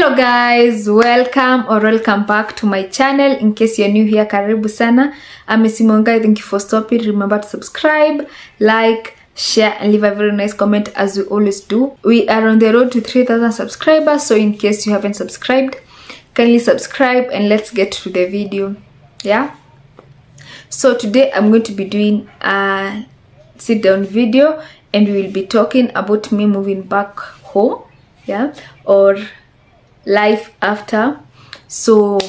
Hello guys, welcome back to my channel. In case you're new here, karibu sana. I'm Simongai. Thank you for stopping. Remember to subscribe, like, share and leave a very nice comment as we always do. We are on the road to 3,000 subscribers, so in case you haven't subscribed, kindly subscribe and let's get to the video. Yeah, so today I'm going to be doing a sit down video and we will be talking about me moving back home, yeah, or life after. So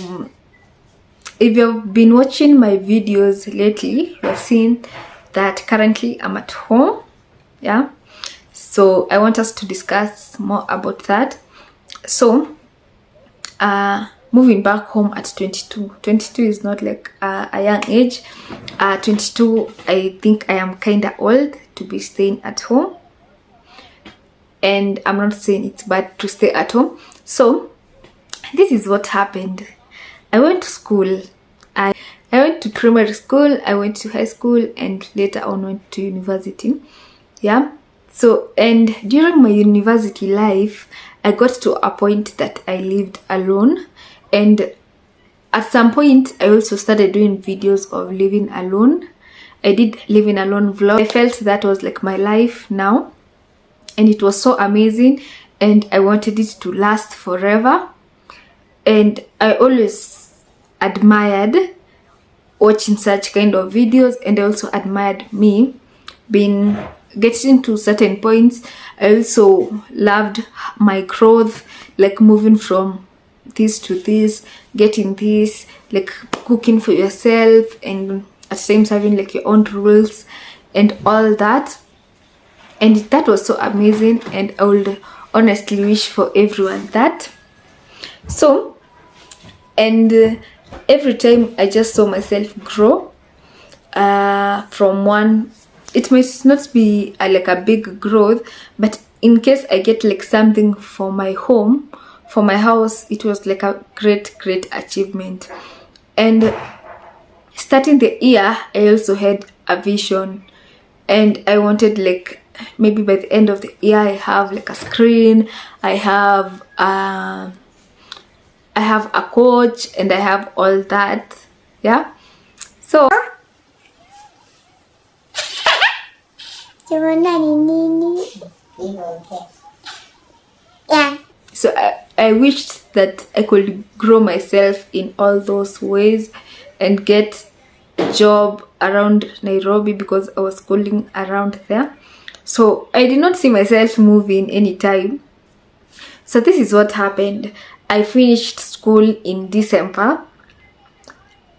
if you've been watching my videos lately, you have seen that currently I'm at home, yeah, so I want us to discuss more about that. So moving back home at 22 is not like a young age. 22, I think I am kind of old to be staying at home, and I'm not saying it's bad to stay at home. So this is what happened. I went to school. I went to primary school, I went to high school, and later on went to university. Yeah. So, and during my university life, I got to a point that I lived alone, and at some point I also started doing videos of living alone. I did living alone vlog. I felt that was like my life now, and it was so amazing, and I wanted it to last forever. And I always admired watching such kind of videos, and I also admired me getting to certain points. I also loved my growth, like moving from this to this, getting this, like cooking for yourself, and at times having like your own rules and all that. And that was so amazing, and I would honestly wish for everyone that. So, and every time I just saw myself grow from one. It might not be like a big growth, but in case I get like something for my home, for my house, it was like a great achievement. And starting the year, I also had a vision, and I wanted like maybe by the end of the year I have like a screen, I have a coach, and I have all that. Yeah. So yeah. So I wished that I could grow myself in all those ways and get a job around Nairobi, because I was schooling around there. So I did not see myself moving anytime. So this is what happened. I finished school in December,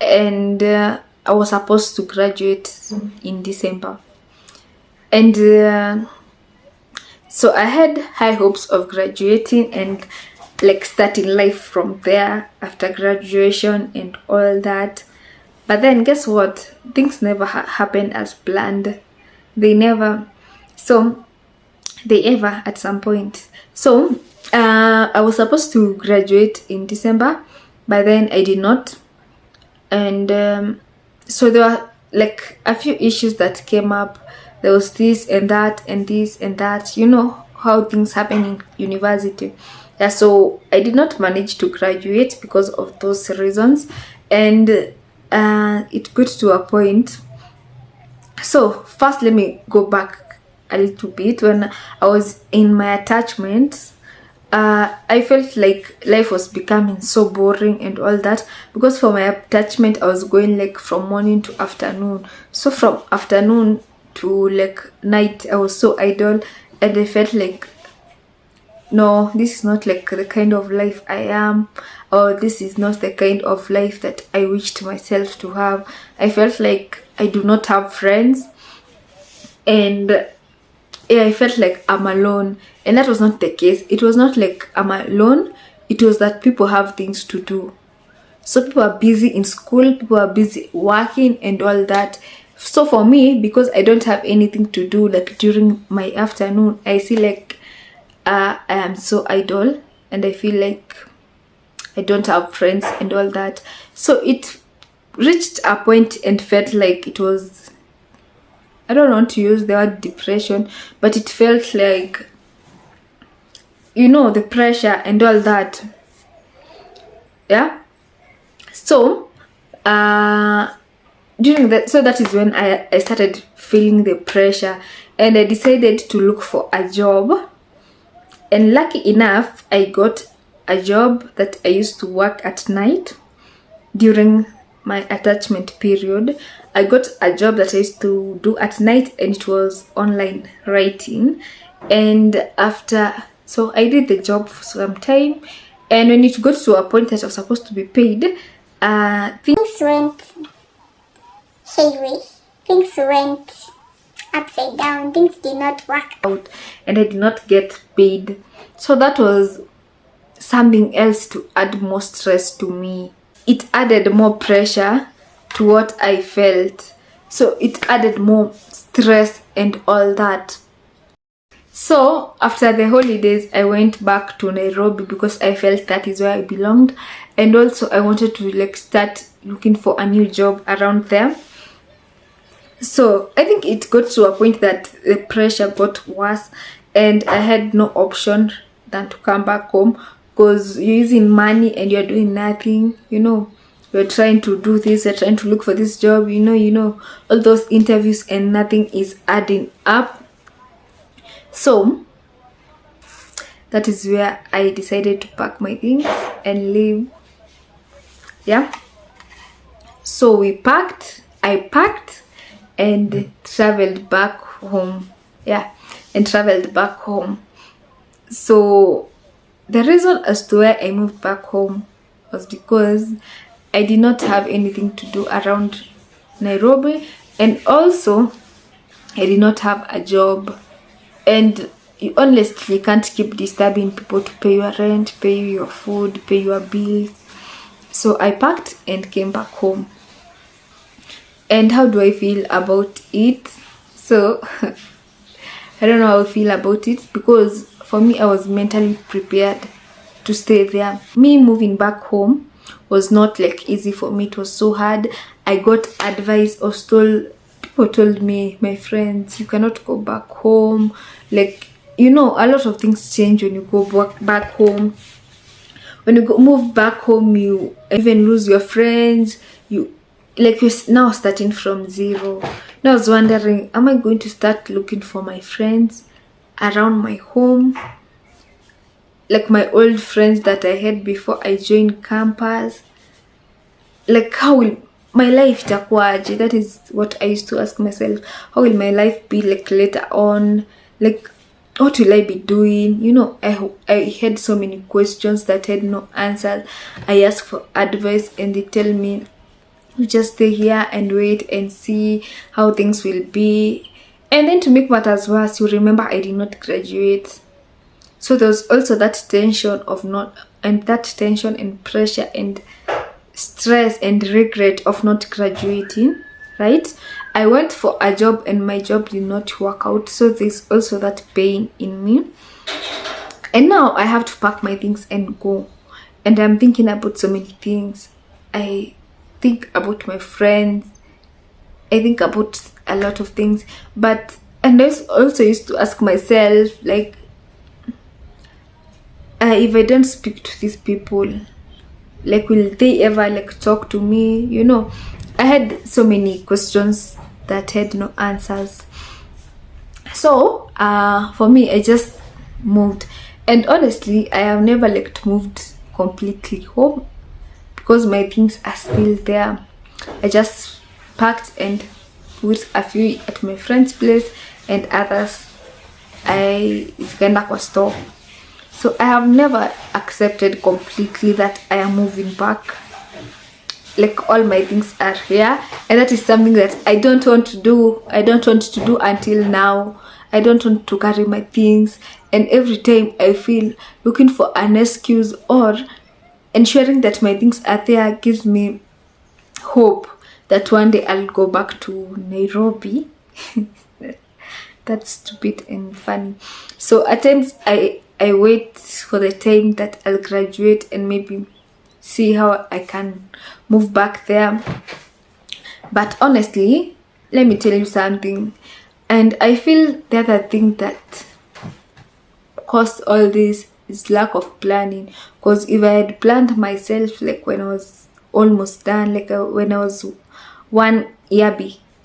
and I was supposed to graduate in December. And so I had high hopes of graduating and like starting life from there after graduation and all that. But then guess what? Things never happened as planned. They never. So they ever at some point. So I was supposed to graduate in December, but then I did not. And so there were like a few issues that came up. There was this and that and this and that. You know how things happen in university. Yeah, so I did not manage to graduate because of those reasons. And it got to a point. So first, let me go back a little bit. When I was in my attachment, I felt like life was becoming so boring and all that, because for my attachment I was going like from morning to afternoon. So from afternoon to like night I was so idle, and I felt like, no, this is not like the kind of life I am, or this is not the kind of life that I wished myself to have. I felt like I do not have friends, and yeah, I felt like I'm alone, and that was not the case. It was not like I'm alone, it was that people have things to do. So people are busy in school, people are busy working and all that. So for me, because I don't have anything to do like during my afternoon, I see like I am so idle, and I feel like I don't have friends and all that. So it reached a point and felt like it was, I don't want to use the word depression, but it felt like, you know, the pressure and all that. Yeah. So during that, so that is when I started feeling the pressure, and I decided to look for a job. And lucky enough, I got a job that I used to work at night during my attachment period. I got a job that I used to do at night, and it was online writing. And after, so I did the job for some time, and when it got to a point that I was supposed to be paid, things went sideways. Things went upside down. Things did not work out, and I did not get paid. So that was something else to add more stress to me. It added more pressure to what I felt. So it added more stress and all that. So after the holidays, I went back to Nairobi because I felt that is where I belonged, and also I wanted to like start looking for a new job around there. So I think it got to a point that the pressure got worse, and I had no option than to come back home, because you're using money and you're doing nothing. You're trying to do this, you're trying to look for this job, all those interviews, and nothing is adding up. So that is where I decided to pack my things and leave. Yeah. So I packed and traveled back home. Yeah, and traveled back home. So the reason as to why I moved back home was because I did not have anything to do around Nairobi, and also I did not have a job, and you honestly can't keep disturbing people to pay your rent, pay your food, pay your bills. So I packed and came back home. And how do I feel about it? So I don't know how I feel about it, because for me, I was mentally prepared to stay there. Me moving back home was not like easy for me. It was so hard. I got advice, or people told me, my friends, you cannot go back home. Like, a lot of things change when you go back home. When you move back home, you even lose your friends. You're now starting from zero. Now I was wondering, am I going to start looking for my friends around my home, like my old friends that I had before I joined campus? Like, how will my life itakuwaje? That is what I used to ask myself. How will my life be like later on? Like, what will I be doing? I had so many questions that had no answers. I asked for advice, and they tell me, you just stay here and wait and see how things will be. And then to make matters worse, you remember I did not graduate. So there was also that tension and pressure and stress and regret of not graduating, right? I went for a job and my job did not work out. So there's also that pain in me. And now I have to pack my things and go. And I'm thinking about so many things. I think about my friends. I think about a lot of things. And I also used to ask myself, like, if I don't speak to these people, like, will they ever like talk to me? I had so many questions that had no answers. So for me, I just moved. And honestly, I have never moved completely home, because my things are still there. I just packed and put a few at my friend's place, and others I zikaenda kwa store. So I have never accepted completely that I am moving back. Like, all my things are here, and that is something that I don't want to do. I don't want to do until now. I don't want to carry my things, and every time I feel looking for an excuse or ensuring that my things are there gives me hope that one day I'll go back to Nairobi. That's stupid and funny. So at times I wait for the time that I'll graduate and maybe see how I can move back there. But honestly, let me tell you something. And I feel the other thing that caused all this is lack of planning. Because if I had planned myself like when I was almost done, like when I was 1 year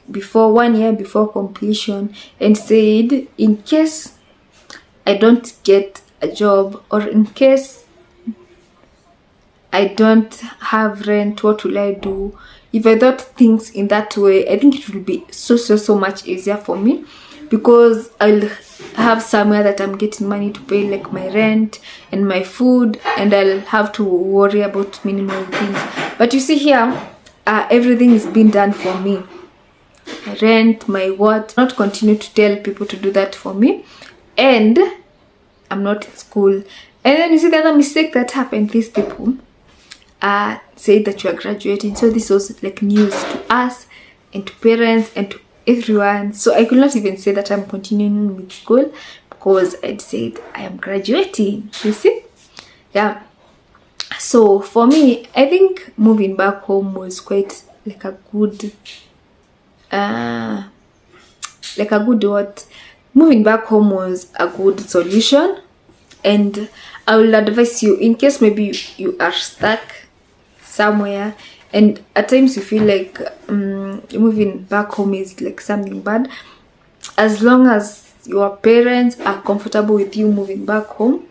before 1 year before completion, and said in case I don't get a job, or in case I don't have rent, what will I do? If I thought things in that way, I think it will be so much easier for me, because I'll have somewhere that I'm getting money to pay like my rent and my food, and I'll have to worry about minimal things. But you see here, everything is being done for me. My rent, my what, not continue to tell people to do that for me, and I'm not in school. And then you see the other mistake that happened, these people say that you are graduating, so this was like news to us and to parents and to everyone. So I could not even say that I'm continuing with school, because I'd said I am graduating, you see. Yeah, so for me, I think moving back home was quite like a good what, moving back home was a good solution. And I will advise you, in case maybe you are stuck somewhere and at times you feel like moving back home is like something bad, as long as your parents are comfortable with you moving back home,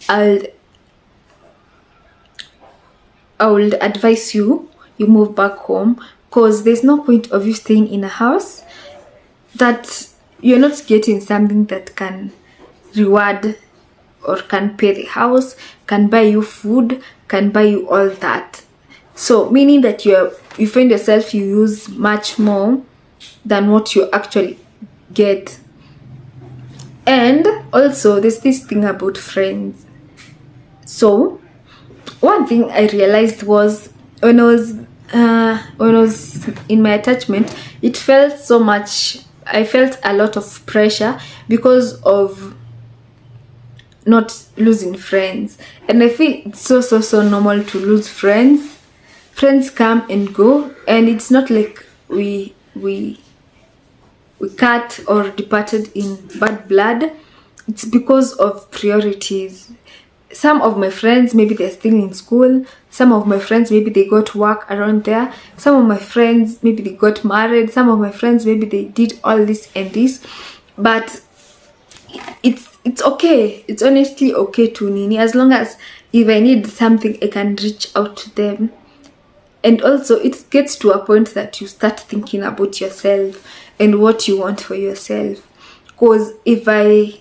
I would advise you move back home, because there's no point of you staying in a house that you're not getting something that can reward or can pay the house, can buy you food, can buy you all that. So meaning that you find yourself you use much more than what you actually get. And also there's this thing about friends. So one thing I realized was when I was in my attachment, it felt so much, I felt a lot of pressure because of not losing friends. And I feel it's so normal to lose friends. Friends come and go, and it's not like we cut or departed in bad blood. It's because of priorities. Some of my friends, maybe they're still in school. Some of my friends, maybe they got work around there. Some of my friends, maybe they got married. Some of my friends, maybe they did all this and this. But it's okay. It's honestly okay to nini, as long as if I need something, I can reach out to them. And also it gets to a point that you start thinking about yourself and what you want for yourself. Because if I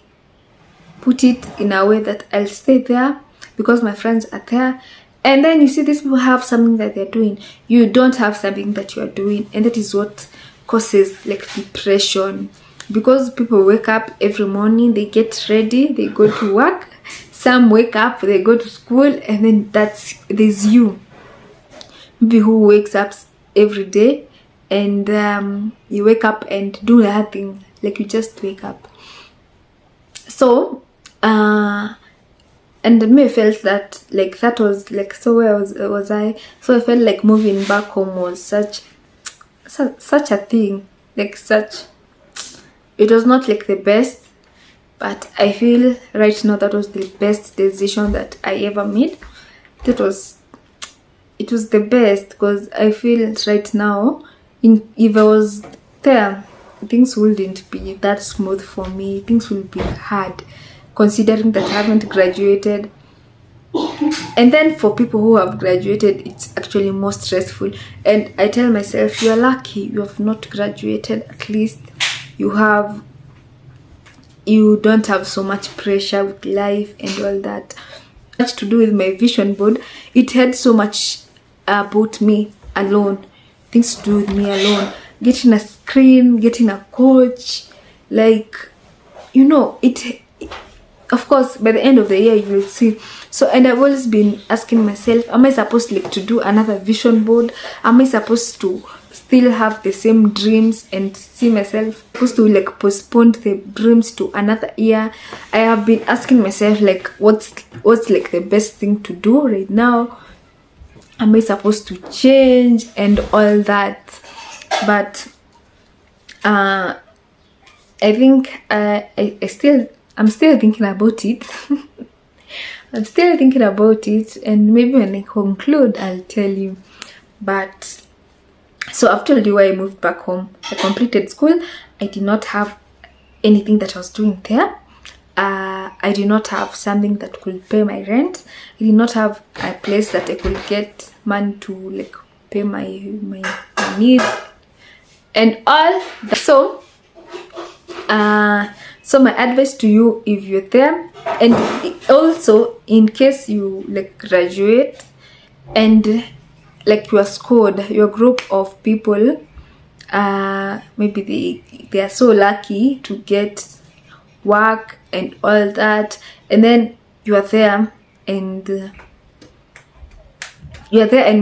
put it in a way that I'll stay there because my friends are there, and then you see these people have something that they're doing, you don't have something that you're doing, and that is what causes like depression. Because people wake up every morning, they get ready, they go to work. Some wake up, they go to school, and then there's you, maybe, who wakes up every day, and you wake up and do nothing, like you just wake up. So and me felt that like that was like, so where was I? So I felt like moving back home was such a thing, like such, it was not like the best, but I feel right now that was the best decision that I ever made. It was the best, because I feel right now, if I was there, things wouldn't be that smooth for me. Things will be hard, considering that I haven't graduated. And then for people who have graduated, it's actually more stressful. And I tell myself, you're lucky you have not graduated. At least you don't have so much pressure with life and all that. Much to do with my vision board. It had so much about me alone, things to do with me alone, getting a screen, getting a coach, like, you know, it, of course by the end of the year you will see. So, and I've always been asking myself, am I supposed like to do another vision board? Am I supposed to still have the same dreams and see myself supposed to like postpone the dreams to another year? I have been asking myself like, what's like the best thing to do right now? Am I supposed to change and all that? But I think I'm still thinking about it. I'm still thinking about it, and maybe when I conclude, I'll tell you. But so I've told you why I moved back home. I completed school. I did not have anything that I was doing there. I did not have something that could pay my rent. I did not have a place that I could get money to like pay my needs and all that. So my advice to you, if you're there, and also in case you like graduate and like your squad, your group of people, maybe they are so lucky to get work and all that, and then you are there and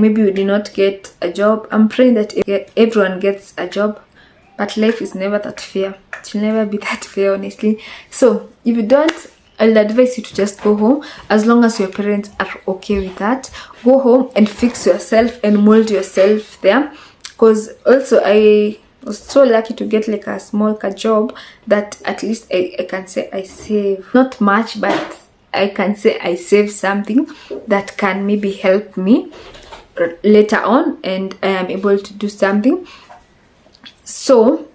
maybe you did not get a job. I'm praying that everyone gets a job, but life is never that fair. It will never be that fair, honestly. So if you don't, I'll advise you to just go home, as long as your parents are okay with that. Go home and fix yourself and mold yourself there, because also I was so lucky to get like a small job that at least I can say I save, not much, but I can say I save something that can maybe help me later on, and I am able to do something. So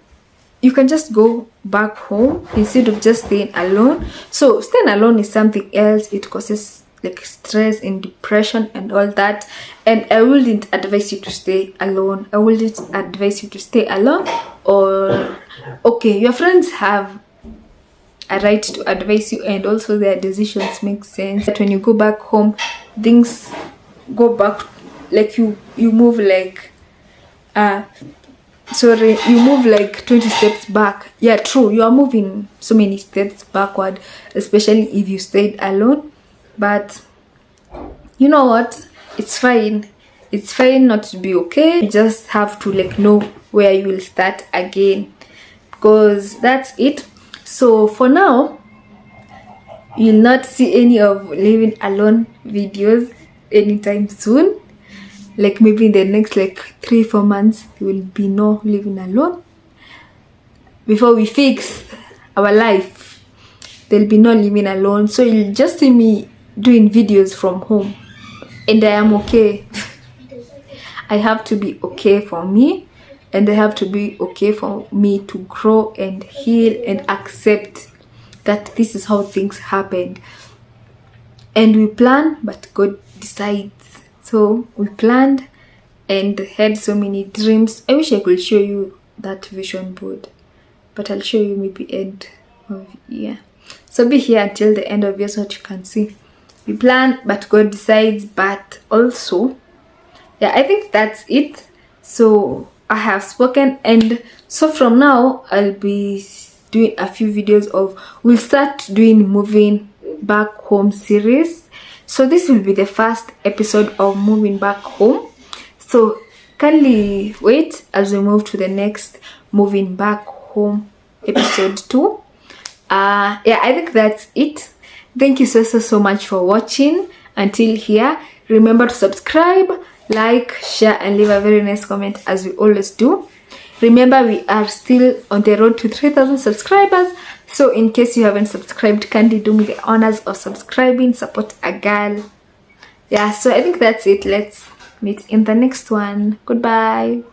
you can just go back home instead of just staying alone. So staying alone is something else. It causes like stress and depression and all that, and I wouldn't advise you to stay alone. I wouldn't advise you to stay alone. Or okay, your friends have a right to advise you, and also their decisions make sense. But when you go back home, things go back, like you move like you move like 20 steps back. Yeah, true, you are moving so many steps backward, especially if you stayed alone. But you know what, it's fine. It's fine not to be okay. You just have to like know where you will start again, because that's it. So for now, you'll not see any of living alone videos anytime soon. Like maybe in the next like 3-4 months, there will be no living alone. Before we fix our life, there'll be no living alone. So you'll just see me doing videos from home, and I am okay. I have to be okay for me, and I have to be okay for me to grow and heal and accept that this is how things happened. And we plan, but God decides. So we planned and had so many dreams. I wish I could show you that vision board, but I'll show you maybe end of year. So be here until the end of year so that you can see. We plan, but God decides. But also, yeah, I think that's it. So I have spoken, and so from now I'll be doing a few videos of, we'll start doing moving back home series. So this will be the first episode of moving back home. So kindly wait as we move to the next moving back home episode 2. Yeah, I think that's it. Thank you so much for watching until here. Remember to subscribe, like, share, and leave a very nice comment as we always do. Remember, we are still on the road to 3,000 subscribers. So in case you haven't subscribed, kindly do me the honors of subscribing. Support a girl. Yeah, so I think that's it. Let's meet in the next one. Goodbye.